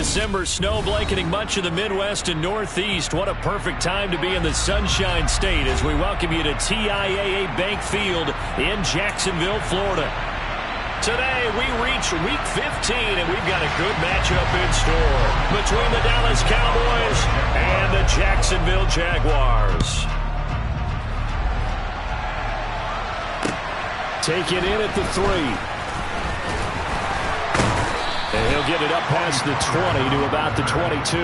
December snow blanketing much of the Midwest and Northeast. What a perfect time to be in the Sunshine State as we welcome you to TIAA Bank Field in Jacksonville, Florida. Today, we reach Week 15, and we've got a good matchup in store between the Dallas Cowboys and the Jacksonville Jaguars. Take it in at the 3. And he'll get it up past the 20 to about the 22.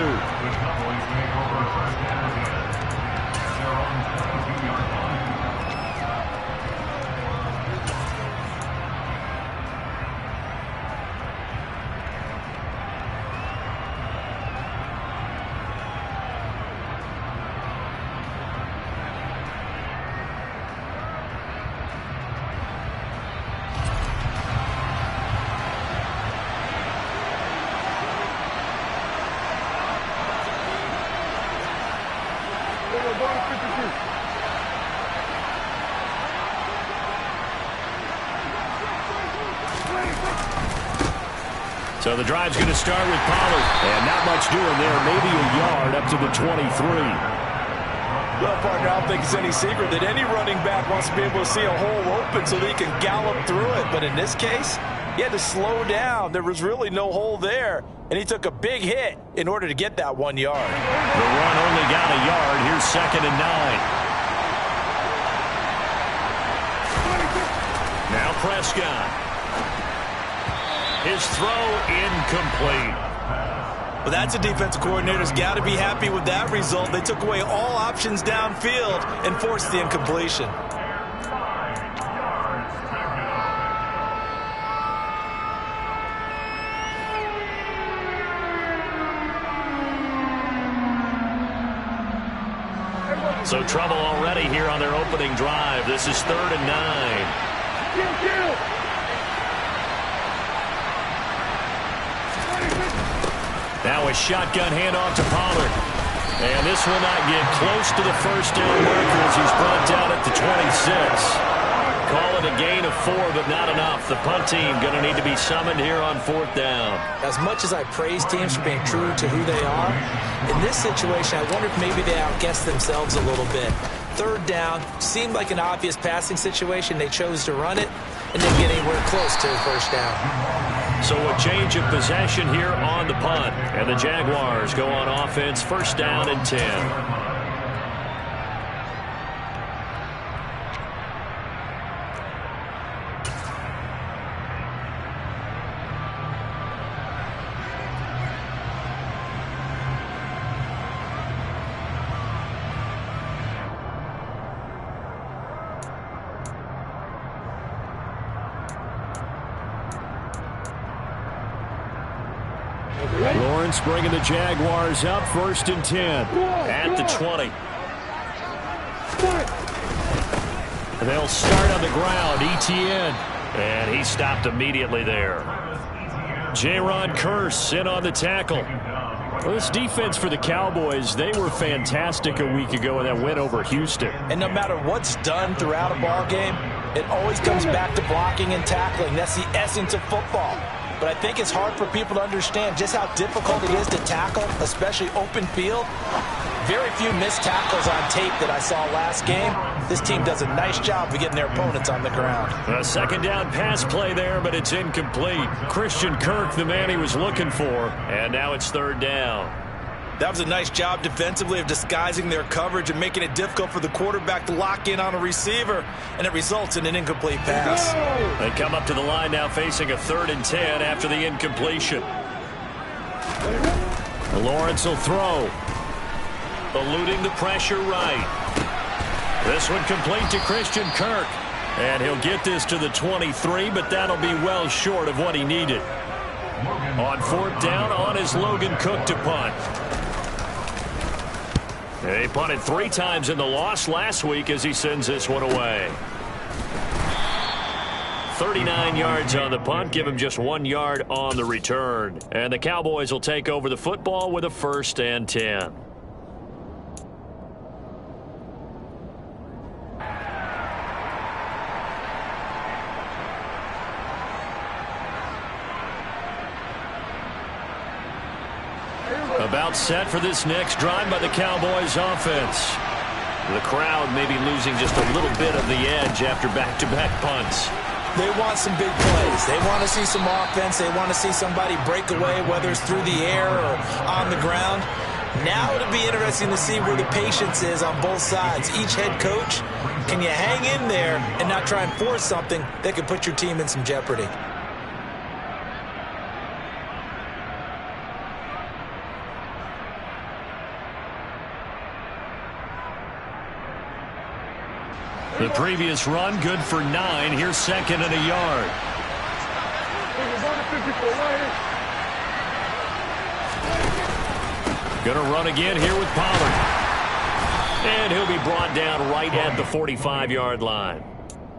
So the drive's going to start with Pollard. And not much doing there. Maybe a yard up to the 23. Well, partner, I don't think it's any secret that any running back wants to be able to see a hole open so that he can gallop through it. But in this case, he had to slow down. There was really no hole there. And he took a big hit in order to get that 1 yard. The run only got a yard. Here's 2nd and 9. Now Prescott. His throw incomplete. Well, that's a defensive coordinator's got to be happy with that result. They took away all options downfield and forced the incompletion. So trouble already here on their opening drive. This is 3rd and 9. Now a shotgun handoff to Pollard. And this will not get close to the first down marker as he's brought down at the 26. Call it a gain of 4, but not enough. The punt team going to need to be summoned here on 4th down. As much as I praise teams for being true to who they are, in this situation, I wonder if maybe they outguessed themselves a little bit. 3rd down seemed like an obvious passing situation. They chose to run it and didn't get anywhere close to the first down. So a change of possession here on the punt. And the Jaguars go on offense, 1st down and 10. Lawrence bringing the Jaguars up, 1st and 10 at the 20. They'll start on the ground. Etienne, and he stopped immediately there. Jaron Kearse in on the tackle. Well, this defense for the Cowboys, they were fantastic a week ago in that win over Houston. And no matter what's done throughout a ball game, it always comes back to blocking and tackling. That's the essence of football. But I think it's hard for people to understand just how difficult it is to tackle, especially open field. Very few missed tackles on tape that I saw last game. This team does a nice job of getting their opponents on the ground. A 2nd down pass play there, but it's incomplete. Christian Kirk, the man he was looking for, and now it's 3rd down. That was a nice job defensively of disguising their coverage and making it difficult for the quarterback to lock in on a receiver, and it results in an incomplete pass. They come up to the line now facing a 3rd and 10 after the incompletion. Lawrence will throw. Eluding the pressure right. This one complete to Christian Kirk. And he'll get this to the 23, but that'll be well short of what he needed. On 4th down, on is Logan Cook to punt. He punted 3 times in the loss last week as he sends this one away. 39 yards on the punt, give him just 1 yard on the return. And the Cowboys will take over the football with a 1st and 10. About set for this next drive by the Cowboys offense. The crowd maybe losing just a little bit of the edge after back-to-back punts. They want some big plays. They want to see some offense. They want to see somebody break away, whether it's through the air or on the ground. Now it'll be interesting to see where the patience is on both sides. Each head coach, can you hang in there and not try and force something that could put your team in some jeopardy? The previous run, good for 9. Here's second and a yard. Gonna run again here with Pollard. And he'll be brought down right at the 45-yard line.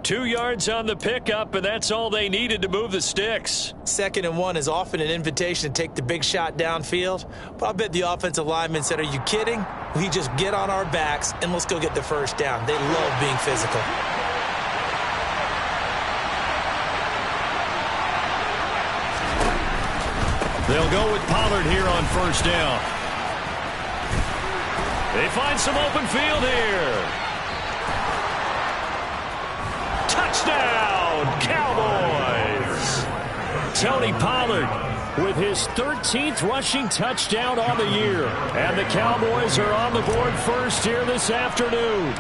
2 yards on the pickup, and that's all they needed to move the sticks. 2nd and 1 is often an invitation to take the big shot downfield. But I bet the offensive lineman said, are you kidding? We just get on our backs and let's go get the first down. They love being physical. They'll go with Pollard here on first down. They find some open field here. Touchdown, Cowboys! Tony Pollard with his 13th rushing touchdown on the year. And the Cowboys are on the board first here this afternoon.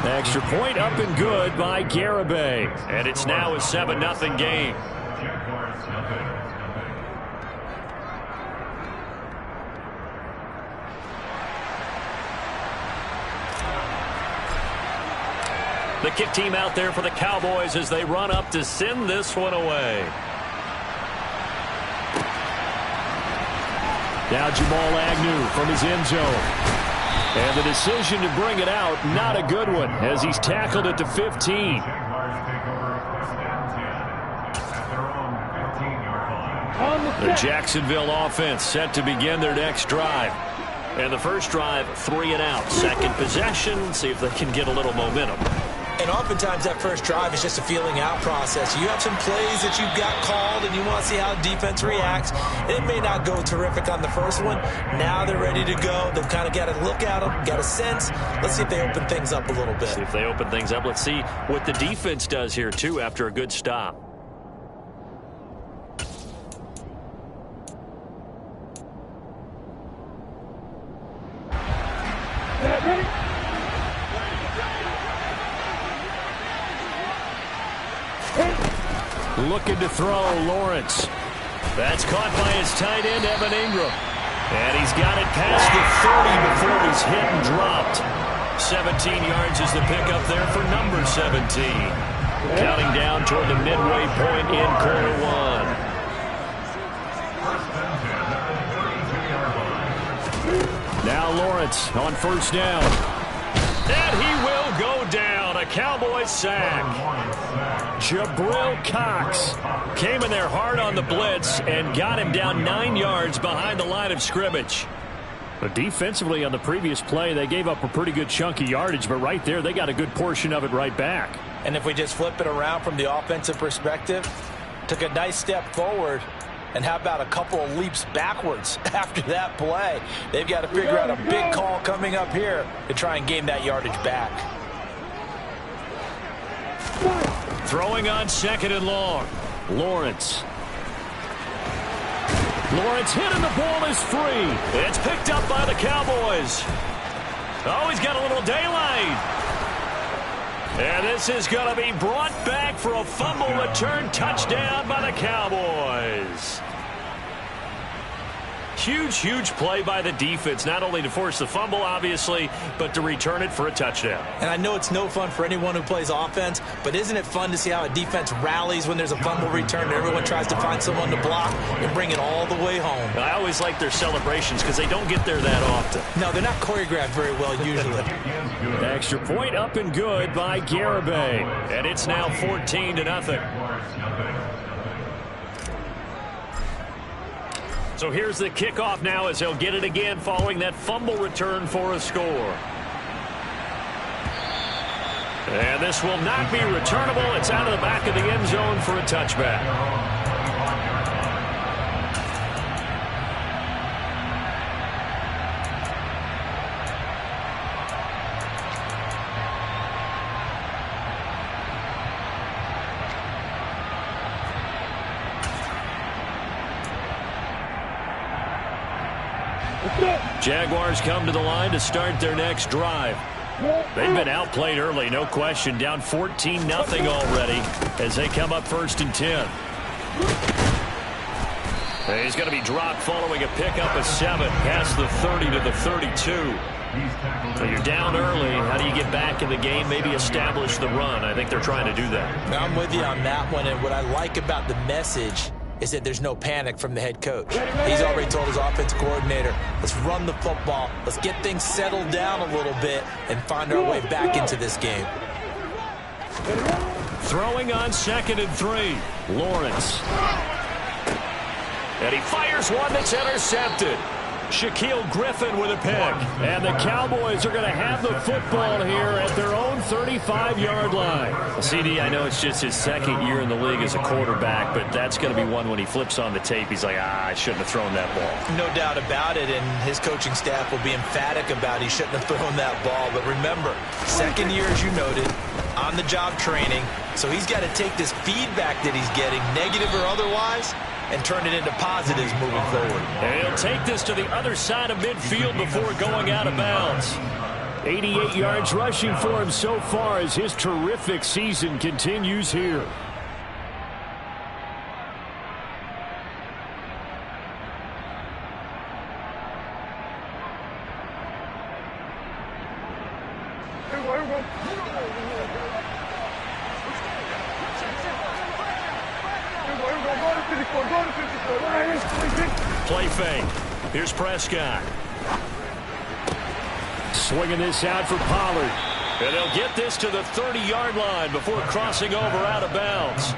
Extra point up and good by Garibay. And it's now a 7-0 game. The kick team out there for the Cowboys as they run up to send this one away. Now Jamal Agnew from his end zone. And the decision to bring it out, not a good one, as he's tackled at the 15. The Jacksonville offense set to begin their next drive. And the first drive, 3 and out. Second possession, see if they can get a little momentum. And oftentimes that first drive is just a feeling out process. You have some plays that you've got called and you want to see how defense reacts. It may not go terrific on the first one. Now they're ready to go. They've kind of got to look at them, got a sense. Let's see if they open things up a little bit. See if they open things up. Let's see what the defense does here, too, after a good stop. Looking to throw, Lawrence. That's caught by his tight end, Evan Ingram. And he's got it past the 30 before he's hit and dropped. 17 yards is the pickup there for number 17. Counting down toward the midway point in quarter one. Now Lawrence on first down. And he will go down. A Cowboys sack. Jabril Cox came in there hard on the blitz and got him down 9 yards behind the line of scrimmage. But defensively on the previous play, they gave up a pretty good chunk of yardage, but right there they got a good portion of it right back. And if we just flip it around from the offensive perspective, took a nice step forward, and how about a couple of leaps backwards after that play? They've got to figure out a big call coming up here to try and gain that yardage back. Throwing on second and long. Lawrence. Lawrence hit and the ball is free. It's picked up by the Cowboys. Oh, he's got a little daylight. And this is going to be brought back for a fumble return touchdown by the Cowboys. Huge, huge play by the defense, not only to force the fumble, obviously, but to return it for a touchdown. And I know it's no fun for anyone who plays offense, but isn't it fun to see how a defense rallies when there's a fumble return and everyone tries to find someone to block and bring it all the way home? I always like their celebrations because they don't get there that often. No, they're not choreographed very well usually. Extra point up and good by Garibay. And it's now 14-0. So here's the kickoff now as he'll get it again following that fumble return for a score. And this will not be returnable. It's out of the back of the end zone for a touchback. Jaguars come to the line to start their next drive. They've been outplayed early, no question. Down 14-0 already as they come up 1st and 10. He's going to be dropped following a pickup of 7 past the 30 to the 32. So you're down early. How do you get back in the game? Maybe establish the run. I think they're trying to do that. I'm with you on that one, and what I like about the message is that there's no panic from the head coach. He's already told his offensive coordinator, let's run the football, let's get things settled down a little bit and find our way back into this game. Throwing on 2nd and 3. Lawrence. And he fires one that's intercepted. Shaquill Griffin with a pick. And the Cowboys are going to have the football here at their own 35-yard line. Well, CD, I know it's just his 2nd year in the league as a quarterback, but that's going to be one when he flips on the tape. He's like, I shouldn't have thrown that ball. No doubt about it, and his coaching staff will be emphatic about he shouldn't have thrown that ball. But remember, 2nd year, as you noted, on-the-job training, so he's got to take this feedback that he's getting, negative or otherwise, and turn it into positives moving forward. And he'll take this to the other side of midfield before going out of bounds. 88 yards rushing for him so far as his terrific season continues here. Play fake. Here's Prescott. Swinging this out for Pollard. And they'll get this to the 30-yard line before crossing over out of bounds.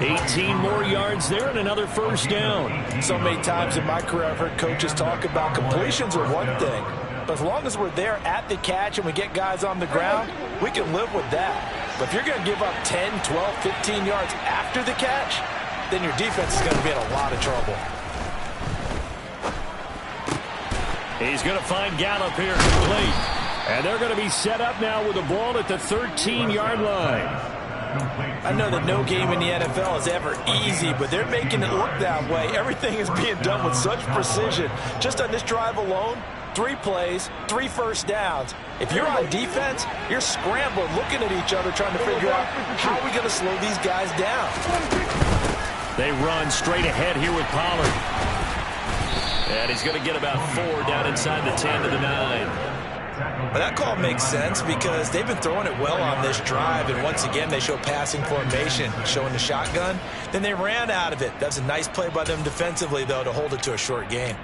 18 more yards there and another 1st down. So many times in my career I've heard coaches talk about completions are one thing. But as long as we're there at the catch and we get guys on the ground, we can live with that. But if you're going to give up 10, 12, 15 yards after the catch, then your defense is going to be in a lot of trouble. He's going to find Gallup here complete. And they're going to be set up now with the ball at the 13-yard line. I know that no game in the NFL is ever easy, but they're making it look that way. Everything is being done with such precision. Just on this drive alone, 3 plays, 3 first downs. If you're on defense, you're scrambling, looking at each other, trying to figure out how are we going to slow these guys down. They run straight ahead here with Pollard. And he's going to get about 4 down inside the 10 to the 9. Well, that call makes sense because they've been throwing it well on this drive, and once again they show passing formation, showing the shotgun. Then they ran out of it. That's a nice play by them defensively, though, to hold it to a short gain.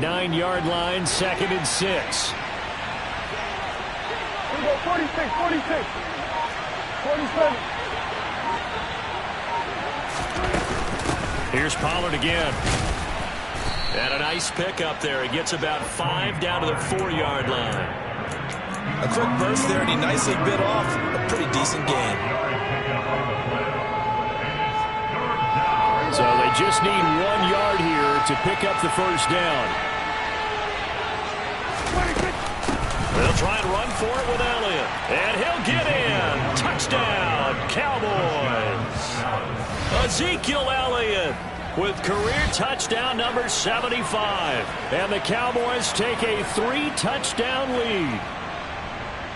Nine-yard line, 2nd and 6. 46, 47. Here's Pollard again. And a nice pickup there. He gets about 5 down to the 4-yard line. A quick burst there, and he nicely bit off a pretty decent gain. So they just need 1 yard here to pick up the 1st down. They'll try and run for it with Elliott. And he'll get in. Touchdown, Cowboys. Ezekiel Elliott with career touchdown number 75. And the Cowboys take a 3-touchdown lead.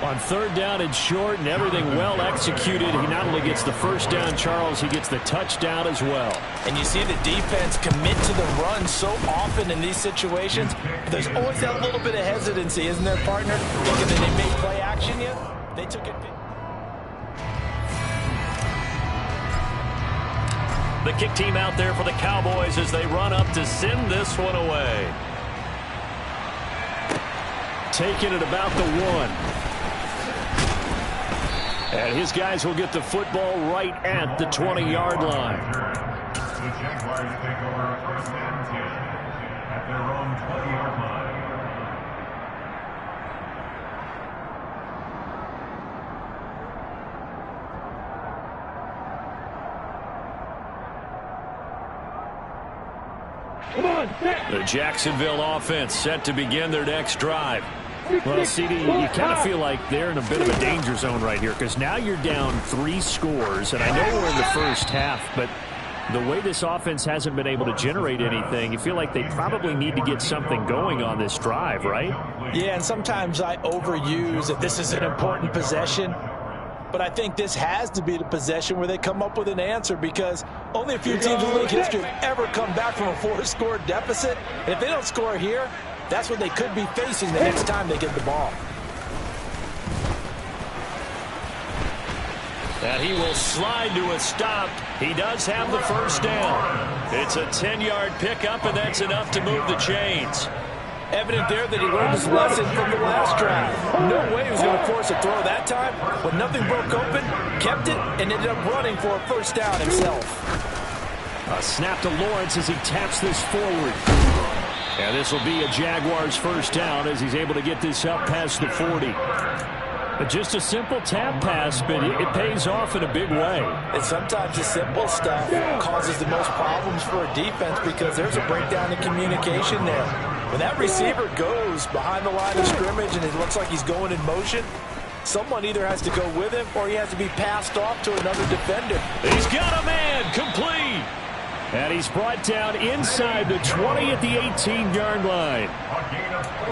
On 3rd down and short and everything well executed, he not only gets the 1st down, Charles, he gets the touchdown as well. And you see the defense commit to the run so often in these situations. There's always that little bit of hesitancy, isn't there, partner? Thinking that they may play action yet? They took it. The kick team out there for the Cowboys as they run up to send this one away. Taking it about the 1. And his guys will get the football right at the 20-yard line. The Jaguars take over 1st and 10 at their own 20-yard line. The Jacksonville offense set to begin their next drive. Well, CD, you kind of feel like they're in a bit of a danger zone right here because now you're down 3 scores, and I know we're in the first half, but the way this offense hasn't been able to generate anything, you feel like they probably need to get something going on this drive, right? Yeah, and sometimes I overuse that this is an important possession, but I think this has to be the possession where they come up with an answer because only a few teams in league history have ever come back from a 4-score deficit. And if they don't score here, that's what they could be facing the next time they get the ball. And he will slide to a stop. He does have the first down. It's a 10-yard pickup, and that's enough to move the chains. Evident there that he learned his lesson from the last drive. No way he was going to force a throw that time, but nothing broke open, kept it, and ended up running for a first down himself. A snap to Lawrence as he taps this forward. And this will be a Jaguars first down as he's able to get this up past the 40. But just a simple tap pass, but it pays off in a big way. And sometimes the simple stuff causes the most problems for a defense because there's a breakdown in communication there. When that receiver goes behind the line of scrimmage and it looks like he's going in motion, someone either has to go with him or he has to be passed off to another defender. He's got a man complete. And he's brought down inside the 20 at the 18-yard line.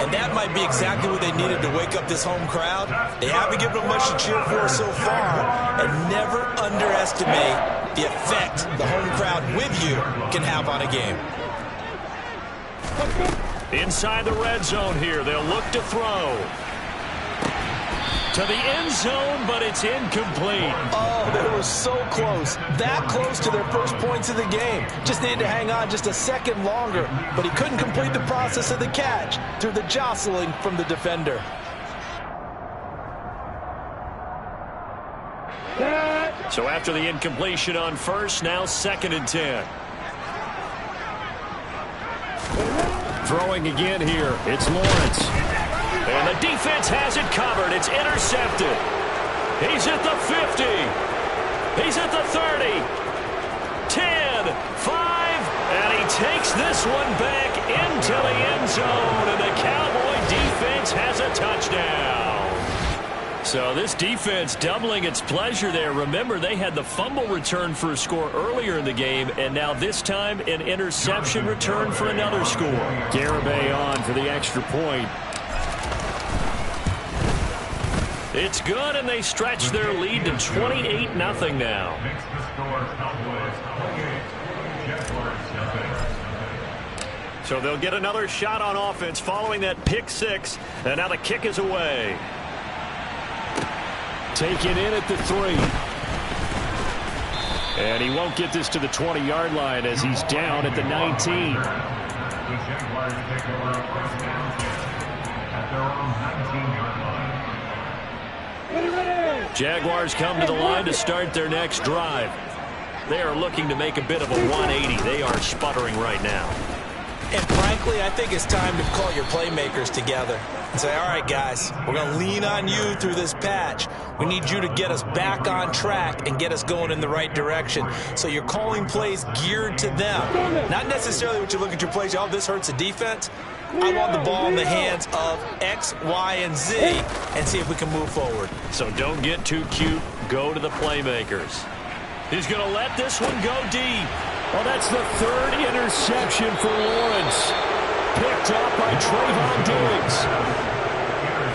And that might be exactly what they needed to wake up this home crowd. They haven't given them much to cheer for so far. And never underestimate the effect the home crowd with you can have on a game. Inside the red zone here. They'll look to throw. To the end zone, but it's incomplete. Oh, they were so close. That close to their first points of the game. Just needed to hang on just a second longer, but he couldn't complete the process of the catch through the jostling from the defender. So after the incompletion on first, now 2nd and 10. Throwing again here. It's Lawrence. And the defense has it covered. It's intercepted. He's at the 50. He's at the 30. 10, 5, and he takes this one back into the end zone. And the Cowboy defense has a touchdown. So this defense doubling its pleasure there. Remember, they had the fumble return for a score earlier in the game, and now this time an interception return for another score. Garibay on for the extra point. It's good, and they stretch their lead to 28-0 now. So they'll get another shot on offense following that pick 6, and now the kick is away. Taken in at the 3. And he won't get this to the 20-yard line as he's down at the 19. The Jaguars take over a first down at their own 19-yard line. Jaguars come to the line to start their next drive. They are looking to make a bit of a 180. They are sputtering right now. And frankly, I think it's time to call your playmakers together and say, all right, guys, we're going to lean on you through this patch. We need you to get us back on track and get us going in the right direction. So you're calling plays geared to them. Not necessarily what you look at your plays, oh, this hurts the defense. I want the ball in the hands of X, Y, and Z and see if we can move forward. So don't get too cute. Go to the playmakers. He's going to let this one go deep. Well, that's the 3rd interception for Lawrence. Picked up by Trayvon Diggs.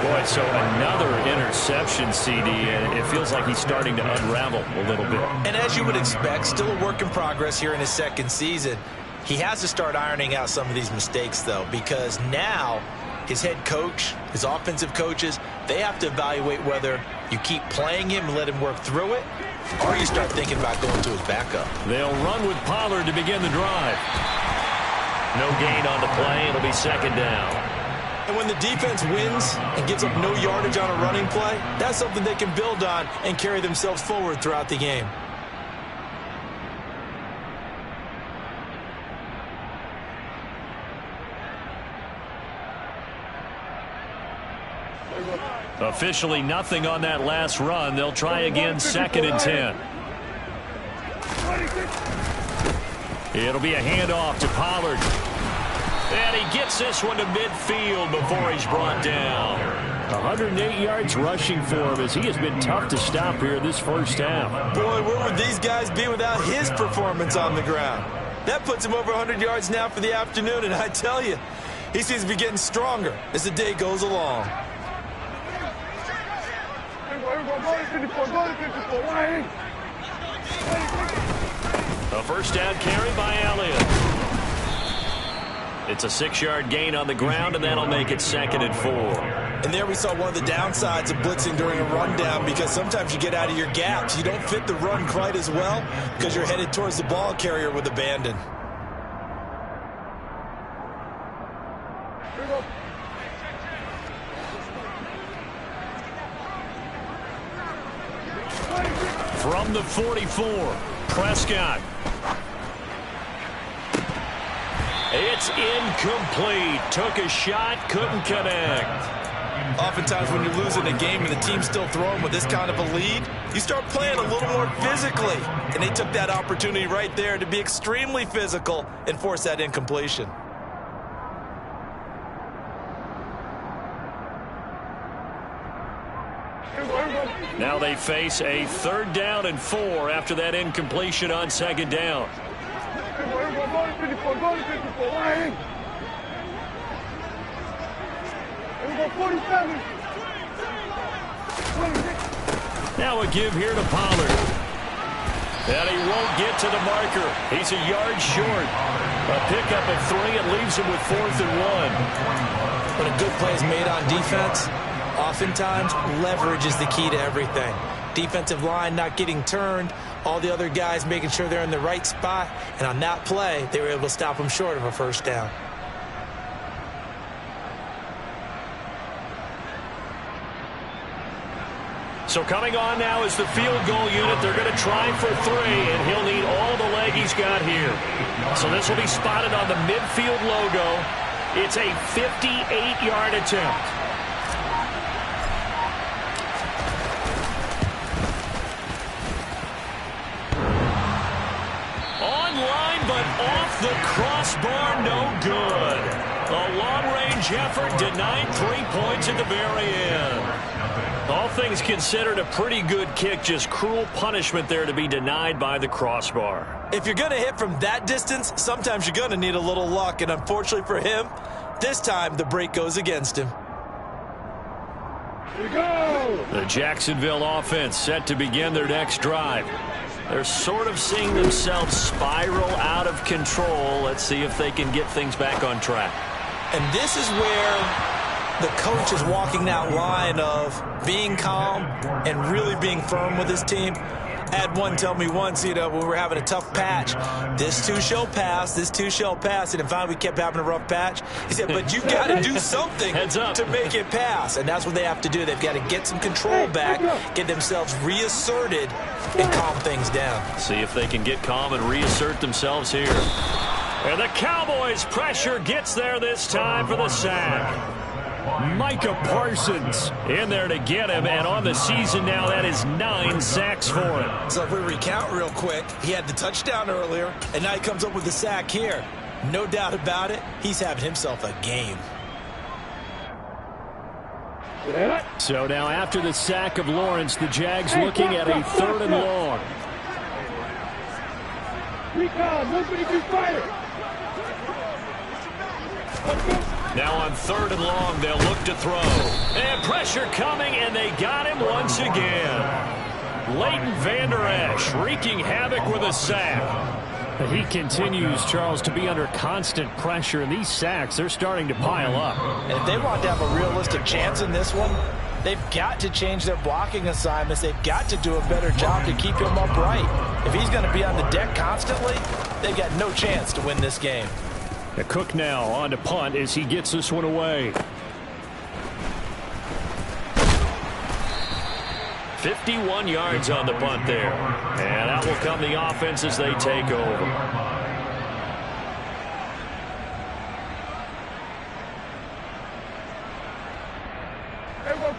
Boy, so another interception, CD, and it feels like he's starting to unravel a little bit. And as you would expect, still a work in progress here in his 2nd season. He has to start ironing out some of these mistakes, though, because now his head coach, his offensive coaches, they have to evaluate whether you keep playing him and let him work through it, or you start thinking about going to his backup. They'll run with Pollard to begin the drive. No gain on the play. It'll be 2nd down. And when the defense wins and gives up no yardage on a running play, that's something they can build on and carry themselves forward throughout the game. Officially nothing on that last run. They'll try again 2nd and 10. It'll be a handoff to Pollard. And he gets this one to midfield before he's brought down. 108 yards rushing for him as he has been tough to stop here this first half. Boy, where would these guys be without his performance on the ground? That puts him over 100 yards now for the afternoon, and I tell you, he seems to be getting stronger as the day goes along. A first down carry by Elliott. It's a 6-yard gain on the ground, and that'll make it 2nd and 4. And there we saw one of the downsides of blitzing during a rundown, because sometimes you get out of your gaps. You don't fit the run quite as well because you're headed towards the ball carrier with abandon. From the 44, Prescott. It's incomplete. Took a shot, couldn't connect. Oftentimes when you're losing a game and the team's still throwing with this kind of a lead, you start playing a little more physically. And they took that opportunity right there to be extremely physical and force that incompletion. Now they face a 3rd down and 4 after that incompletion on 2nd down. Now a give here to Pollard. And he won't get to the marker. He's a yard short. A pickup of 3 and leaves him with 4th and 1. But a good play is made on defense. Oftentimes, leverage is the key to everything. Defensive line not getting turned, all the other guys making sure they're in the right spot, and on that play, they were able to stop them short of a first down. So coming on now is the field goal unit. They're going to try for 3, and he'll need all the leg he's got here. So this will be spotted on the midfield logo. It's a 58-yard attempt. Off the crossbar, no good. A long-range effort denied 3 points at the very end. All things considered, a pretty good kick, just cruel punishment there to be denied by the crossbar. If you're going to hit from that distance, sometimes you're going to need a little luck, and unfortunately for him, this time the break goes against him. Here we go! The Jacksonville offense set to begin their next drive. They're sort of seeing themselves spiral out of control. Let's see if they can get things back on track. And this is where the coach is walking that line of being calm and really being firm with his team. I had one tell me once, when we were having a tough patch, this too shall pass, this too shall pass. And finally we kept having a rough patch. He said, but you got to do something to make it pass. And that's what they have to do. They've got to get some control back, get themselves reasserted, and calm things down. See if they can get calm and reassert themselves here. And the Cowboys' pressure gets there this time for the sack. Micah Parsons in there to get him, and on the season now, that is 9 sacks for him. So if we recount real quick, he had the touchdown earlier, and now he comes up with the sack here. No doubt about it, he's having himself a game. So now after the sack of Lawrence, the Jags looking at a 3rd and long. Recon, nobody can fire. Now on 3rd and long, they'll look to throw. And pressure coming, and they got him once again. Leighton Vander Esch wreaking havoc with a sack. He continues, Charles, to be under constant pressure, and these sacks, they're starting to pile up. And if they want to have a realistic chance in this one, they've got to change their blocking assignments. They've got to do a better job to keep him upright. If he's going to be on the deck constantly, they've got no chance to win this game. Cook now on to punt as he gets this one away. 51 yards on the punt there. And out will come the offense as they take over.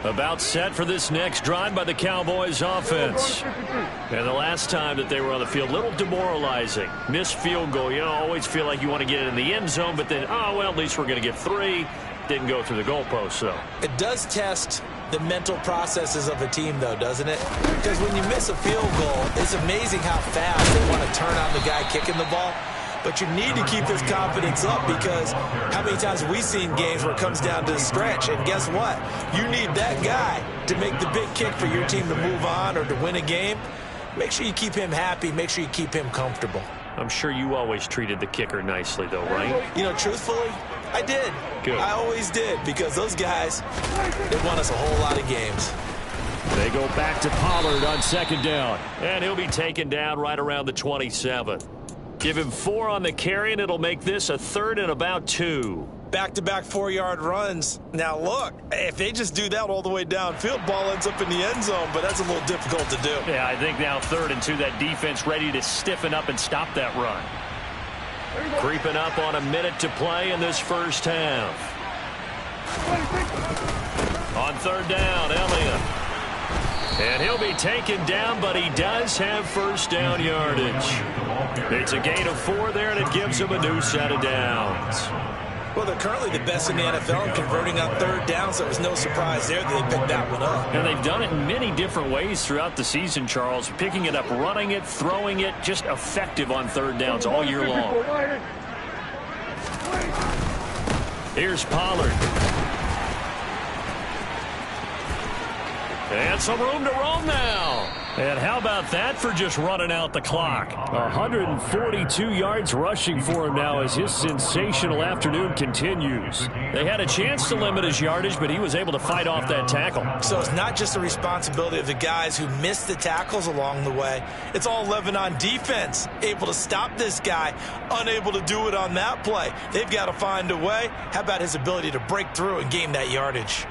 About set for this next drive by the Cowboys offense. And the last time that they were on the field, a little demoralizing. Missed field goal. You always feel like you want to get it in the end zone, but then, oh, well, at least we're going to get 3. Didn't go through the goalpost, though. It does test the mental processes of a team, though, doesn't it? Because when you miss a field goal, it's amazing how fast they want to turn on the guy kicking the ball. But you need to keep his confidence up, because how many times have we seen games where it comes down to the stretch, and guess what? You need that guy to make the big kick for your team to move on or to win a game. Make sure you keep him happy. Make sure you keep him comfortable. I'm sure you always treated the kicker nicely, though, right? You know, truthfully, I did. Good. I always did, because those guys, they won us a whole lot of games. They go back to Pollard on second down, and he'll be taken down right around the 27. Give him 4 on the carry, and it'll make this a 3rd and about 2. Back-to-back 4-yard runs. Now, look, if they just do that all the way downfield, ball ends up in the end zone, but that's a little difficult to do. Yeah, I think now 3rd and 2, that defense ready to stiffen up and stop that run. Creeping up on a minute to play in this first half. On 3rd down, Elliott. And he'll be taken down, but he does have first down yardage. It's a gain of 4 there, and it gives him a new set of downs. Well, they're currently the best in the NFL in converting on 3rd down, so it was no surprise there that they picked that one up. And they've done it in many different ways throughout the season, Charles. Picking it up, running it, throwing it, just effective on 3rd downs all year long. Here's Pollard. And some room to roam now. And how about that for just running out the clock? 142 yards rushing for him now as his sensational afternoon continues. They had a chance to limit his yardage, but he was able to fight off that tackle. So it's not just the responsibility of the guys who missed the tackles along the way. It's all 11 on defense, able to stop this guy, unable to do it on that play. They've got to find a way. How about his ability to break through and gain that yardage?